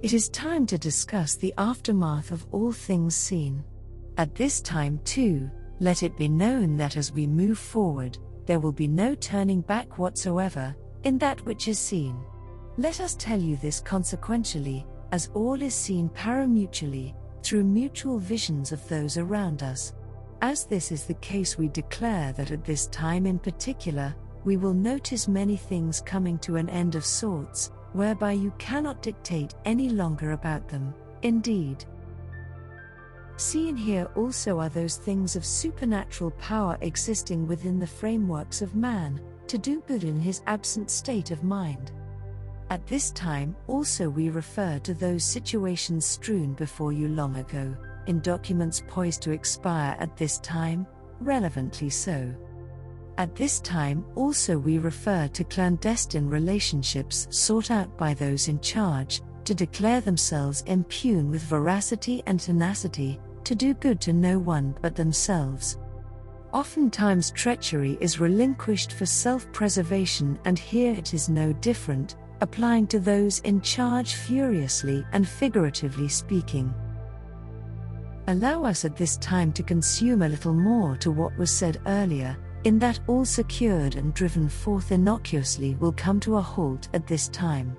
It is time to discuss the aftermath of all things seen. At this time too, let it be known that as we move forward, there will be no turning back whatsoever, in that which is seen. Let us tell you this consequentially, as all is seen pari-mutually, through mutual visions of those around us. As this is the case, we declare that at this time in particular, we will notice many things coming to an end of sorts, whereby you cannot dictate any longer about them. Indeed, seen here also are those things of supernatural power existing within the frameworks of man, to do good in his absent state of mind. At this time also we refer to those situations strewn before you long ago, in documents poised to expire at this time, relevantly so. At this time also we refer to clandestine relationships sought out by those in charge, to declare themselves impune with veracity and tenacity, to do good to no one but themselves. Oftentimes treachery is relinquished for self-preservation, and here it is no different, applying to those in charge furiously and figuratively speaking. Allow us at this time to consume a little more to what was said earlier, in that all secured and driven forth innocuously will come to a halt at this time.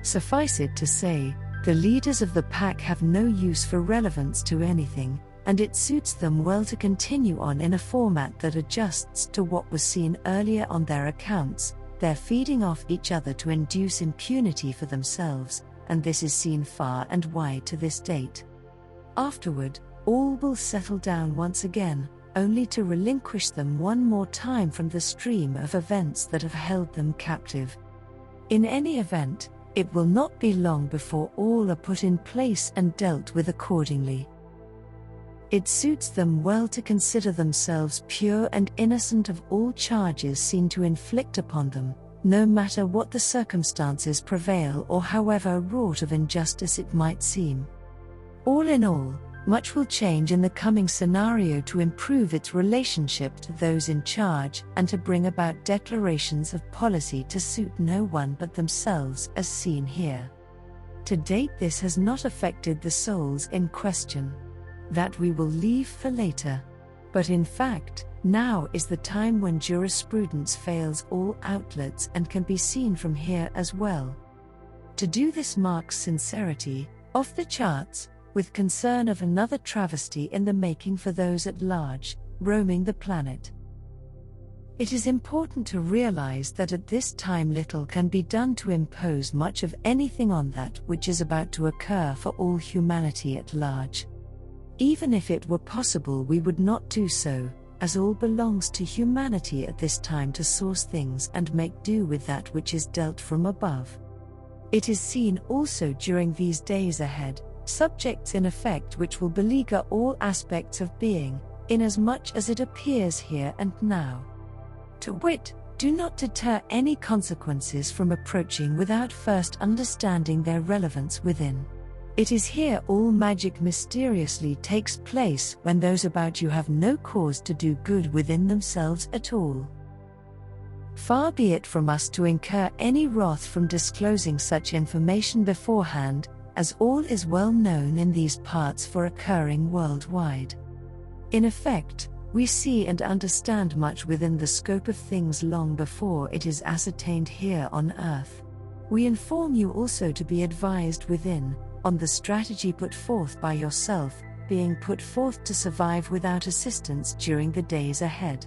Suffice it to say, the leaders of the pack have no use for relevance to anything, and it suits them well to continue on in a format that adjusts to what was seen earlier on their accounts, their feeding off each other to induce impunity for themselves, and this is seen far and wide to this date. Afterward, all will settle down once again, only to relinquish them one more time from the stream of events that have held them captive. In any event, it will not be long before all are put in place and dealt with accordingly. It suits them well to consider themselves pure and innocent of all charges seen to inflict upon them, no matter what the circumstances prevail or however wrought of injustice it might seem. All in all, much will change in the coming scenario to improve its relationship to those in charge and to bring about declarations of policy to suit no one but themselves, as seen here. To date this has not affected the souls in question. That we will leave for later. But in fact, now is the time when jurisprudence fails all outlets and can be seen from here as well. To do this marks sincerity, off the charts, with concern of another travesty in the making for those at large, roaming the planet. It is important to realize that at this time little can be done to impose much of anything on that which is about to occur for all humanity at large. Even if it were possible, we would not do so, as all belongs to humanity at this time to source things and make do with that which is dealt from above. It is seen also during these days ahead, subjects in effect which will beleaguer all aspects of being, inasmuch as it appears here and now. To wit, do not deter any consequences from approaching without first understanding their relevance within. It is here all magic mysteriously takes place when those about you have no cause to do good within themselves at all. Far be it from us to incur any wrath from disclosing such information beforehand, as all is well known in these parts for occurring worldwide. In effect, we see and understand much within the scope of things long before it is ascertained here on earth. We inform you also to be advised within, on the strategy put forth by yourself, being put forth to survive without assistance during the days ahead.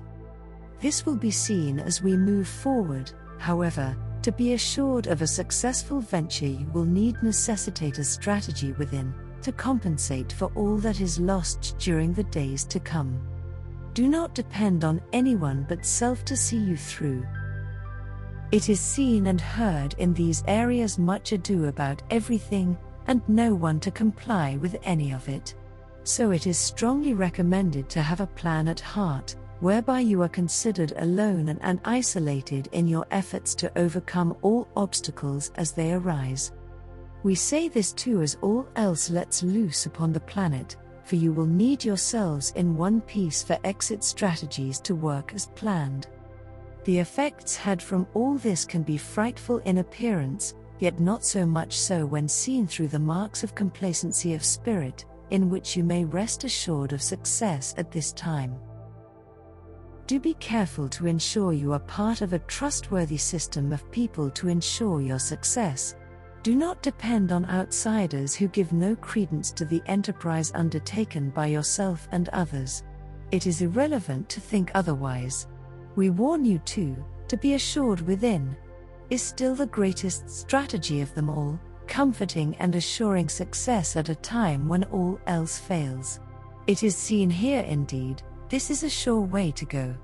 This will be seen as we move forward, however. To be assured of a successful venture, you will need necessitate a strategy within, to compensate for all that is lost during the days to come. Do not depend on anyone but self to see you through. It is seen and heard in these areas much ado about everything, and no one to comply with any of it. So it is strongly recommended to have a plan at heart, whereby you are considered alone and isolated in your efforts to overcome all obstacles as they arise. We say this too as all else lets loose upon the planet, for you will need yourselves in one piece for exit strategies to work as planned. The effects had from all this can be frightful in appearance, yet not so much so when seen through the marks of complacency of spirit, in which you may rest assured of success at this time. Do be careful to ensure you are part of a trustworthy system of people to ensure your success. Do not depend on outsiders who give no credence to the enterprise undertaken by yourself and others. It is irrelevant to think otherwise. We warn you too, to be assured within is still the greatest strategy of them all, comforting and assuring success at a time when all else fails. It is seen here indeed, this is a sure way to go.